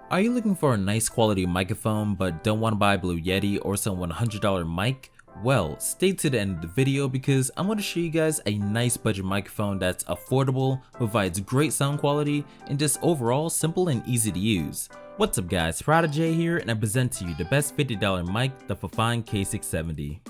Are you looking for a nice quality microphone but don't want to buy a Blue Yeti or some $100 mic? Well, stay to the end of the video because I'm going to show you guys a nice budget microphone that's affordable, provides great sound quality, and just overall simple and easy to use. What's up guys, ProdiJay here, and I present to you the best $50 mic, the Fifine K670.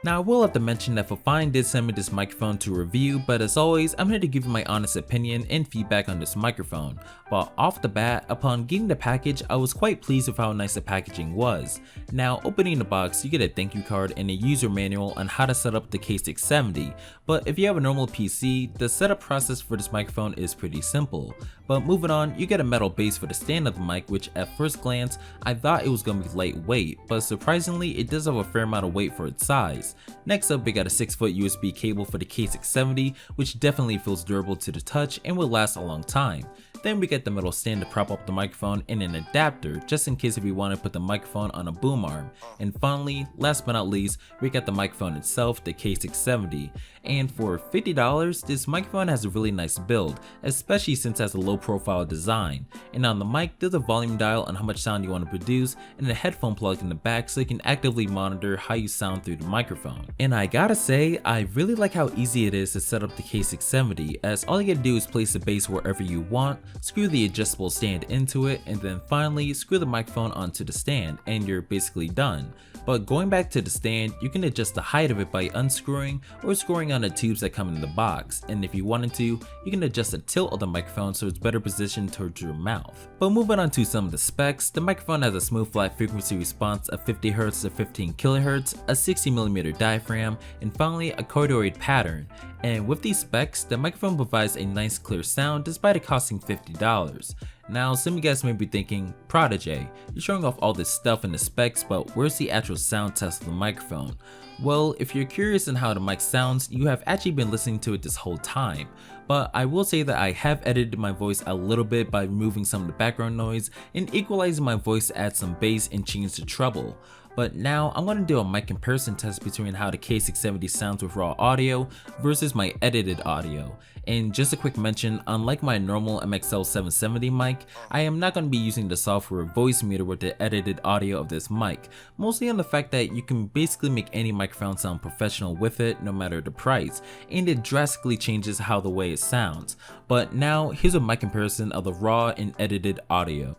Now I will have to mention that Fifine did send me this microphone to review, but as always, I'm here to give you my honest opinion and feedback on this microphone. But off the bat, upon getting the package, I was quite pleased with how nice the packaging was. Now opening the box, you get a thank you card and a user manual on how to set up the K670, but if you have a normal PC, the setup process for this microphone is pretty simple. But moving on, you get a metal base for the stand of the mic, which at first glance, I thought it was going to be lightweight, but surprisingly it does have a fair amount of weight for its size. Next up, we got a 6-foot USB cable for the K670, which definitely feels durable to the touch and will last a long time. Then we get the metal stand to prop up the microphone and an adapter just in case if you want to put the microphone on a boom arm. And finally, last but not least, we got the microphone itself, the K670. And for $50, this microphone has a really nice build, especially since it has a low profile design. And on the mic, there's a volume dial on how much sound you want to produce and a headphone plug in the back so you can actively monitor how you sound through the microphone. And I gotta say, I really like how easy it is to set up the K670, as all you gotta do is place the base wherever you want, screw the adjustable stand into it, and then finally screw the microphone onto the stand and you're basically done. But going back to the stand, you can adjust the height of it by unscrewing or screwing on the tubes that come in the box, and if you wanted to, you can adjust the tilt of the microphone so it's better positioned towards your mouth. But moving on to some of the specs, the microphone has a smooth flat frequency response of 50Hz to 15kHz, a 60mm diaphragm, and finally a cardioid pattern. And with these specs, the microphone provides a nice clear sound despite it costing $50. Now some of you guys may be thinking, ProdiJay, you're showing off all this stuff in the specs, but where's the actual sound test of the microphone? Well, if you're curious on how the mic sounds, you have actually been listening to it this whole time. But I will say that I have edited my voice a little bit by removing some of the background noise and equalizing my voice to add some bass and change the treble. But now I'm going to do a mic comparison test between how the K670 sounds with raw audio versus my edited audio. And just a quick mention, unlike my normal MXL 770 mic, I am not going to be using the software Voicemeeter with the edited audio of this mic, mostly on the fact that you can basically make any microphone sound professional with it no matter the price, and it drastically changes how the way it sounds. But now here's a mic comparison of the raw and edited audio.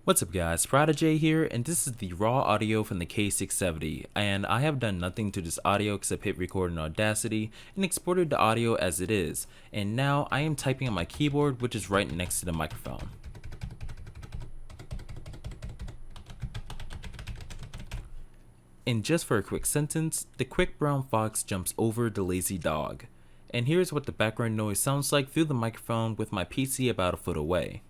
What's up guys, ProdiJay here, and this is the raw audio from the K670, and I have done nothing to this audio except hit record in Audacity and exported the audio as it is, and now I am typing on my keyboard, which is right next to the microphone. And just for a quick sentence, the quick brown fox jumps over the lazy dog. And here's what the background noise sounds like through the microphone with my PC about a foot away.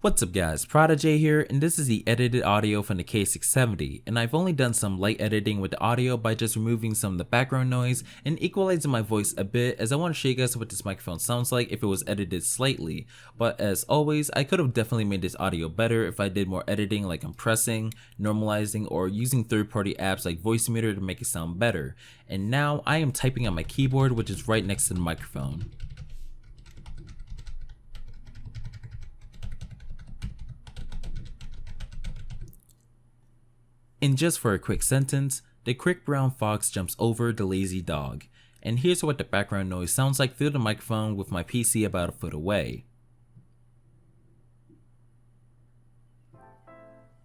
What's up guys, ProdiJay here, and this is the edited audio from the K670, and I've only done some light editing with the audio by just removing some of the background noise and equalizing my voice a bit, as I want to show you guys what this microphone sounds like if it was edited slightly. But as always, I could have definitely made this audio better if I did more editing like compressing, normalizing, or using third-party apps like Voicemeeter to make it sound better. And now I am typing on my keyboard, which is right next to the microphone. And just for a quick sentence, the quick brown fox jumps over the lazy dog. And here's what the background noise sounds like through the microphone with my PC about a foot away.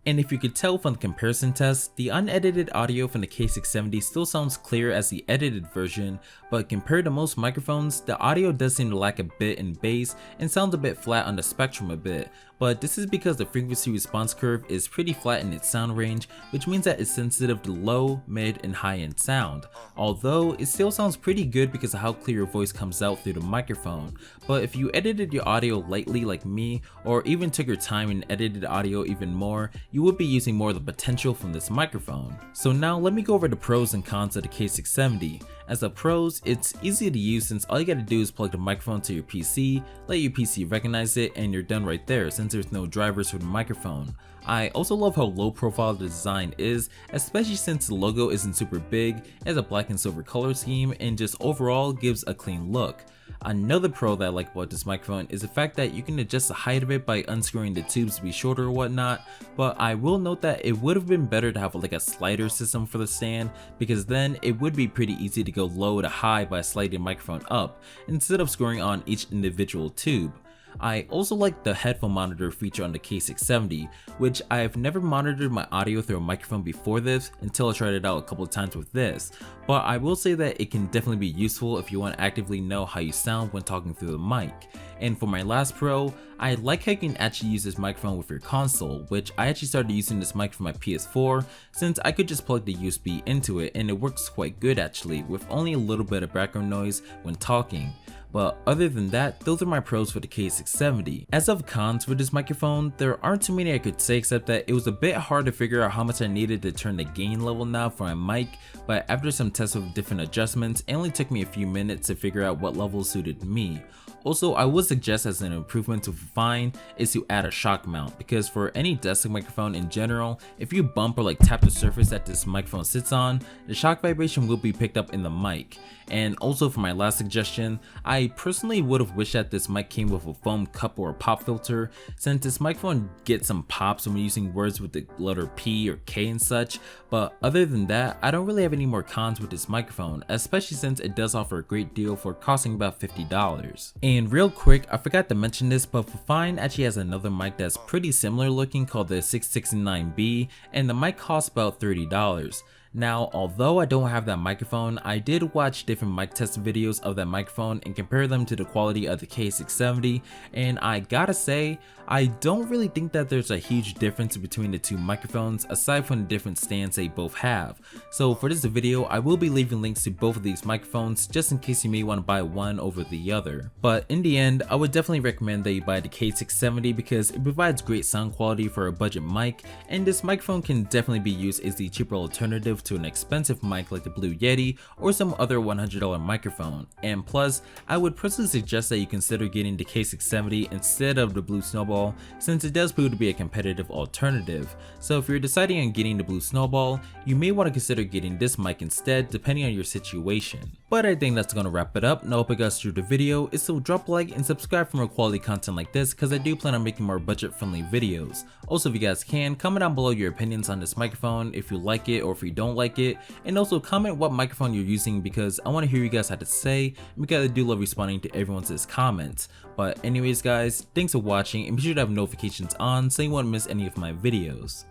And if you could tell from the comparison test, the unedited audio from the K670 still sounds clear as the edited version, but compared to most microphones, the audio does seem to lack a bit in bass and sounds a bit flat on the spectrum a bit, but this is because the frequency response curve is pretty flat in its sound range, which means that it's sensitive to low, mid, and high-end sound, although it still sounds pretty good because of how clear your voice comes out through the microphone. But if you edited your audio lightly like me, or even took your time and edited audio even more, you would be using more of the potential from this microphone. So now let me go over the pros and cons of the K670, As a pros, it's easy to use since all you gotta do is plug the microphone to your PC, let your PC recognize it, and you're done right there since there's no drivers for the microphone. I also love how low profile the design is, especially since the logo isn't super big, it has a black and silver color scheme, and just overall gives a clean look. Another pro that I like about this microphone is the fact that you can adjust the height of it by unscrewing the tubes to be shorter or whatnot, but I will note that it would have been better to have like a slider system for the stand, because then it would be pretty easy to go low to high by sliding the microphone up instead of screwing on each individual tube. I also like the headphone monitor feature on the K670, which I've never monitored my audio through a microphone before this until I tried it out a couple of times with this, but I will say that it can definitely be useful if you want to actively know how you sound when talking through the mic. And for my last pro, I like how you can actually use this microphone with your console, which I actually started using this mic for my PS4 since I could just plug the USB into it and it works quite good actually, with only a little bit of background noise when talking. But other than that, those are my pros for the K670. As of cons for this microphone, there aren't too many I could say except that it was a bit hard to figure out how much I needed to turn the gain level knob for my mic, but after some tests with different adjustments, it only took me a few minutes to figure out what level suited me. Also, I would suggest as an improvement to Fifine is to add a shock mount, because for any desktop microphone in general, if you bump or like tap the surface that this microphone sits on, the shock vibration will be picked up in the mic. And also for my last suggestion, I personally would have wished that this mic came with a foam cup or a pop filter, since this microphone gets some pops when using words with the letter P or K and such, but other than that, I don't really have any more cons with this microphone, especially since it does offer a great deal for costing about $50. And real quick, I forgot to mention this, but Fifine actually has another mic that's pretty similar looking called the 669B, and the mic costs about $30. Now, although I don't have that microphone, I did watch different mic test videos of that microphone and compare them to the quality of the K670, and I gotta say, I don't really think that there's a huge difference between the two microphones aside from the different stands they both have. So for this video, I will be leaving links to both of these microphones just in case you may want to buy one over the other. But in the end, I would definitely recommend that you buy the K670 because it provides great sound quality for a budget mic, and this microphone can definitely be used as the cheaper alternative to an expensive mic like the Blue Yeti or some other $100 microphone. And plus, I would personally suggest that you consider getting the K670 instead of the Blue Snowball, since it does prove to be a competitive alternative. So if you're deciding on getting the Blue Snowball, you may want to consider getting this mic instead depending on your situation. But I think that's gonna wrap it up. Now, I hope you guys enjoyed the video. If so, drop a like and subscribe for more quality content like this, because I do plan on making more budget friendly videos. Also, if you guys can, comment down below your opinions on this microphone, if you like it or if you don't like it, and also comment what microphone you're using because I want to hear you guys have to say, because I do love responding to everyone's comments. But anyways guys, thanks for watching, and be sure to have notifications on so you won't miss any of my videos.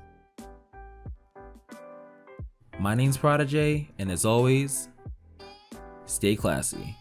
My name's ProdiJay, and as always, stay classy.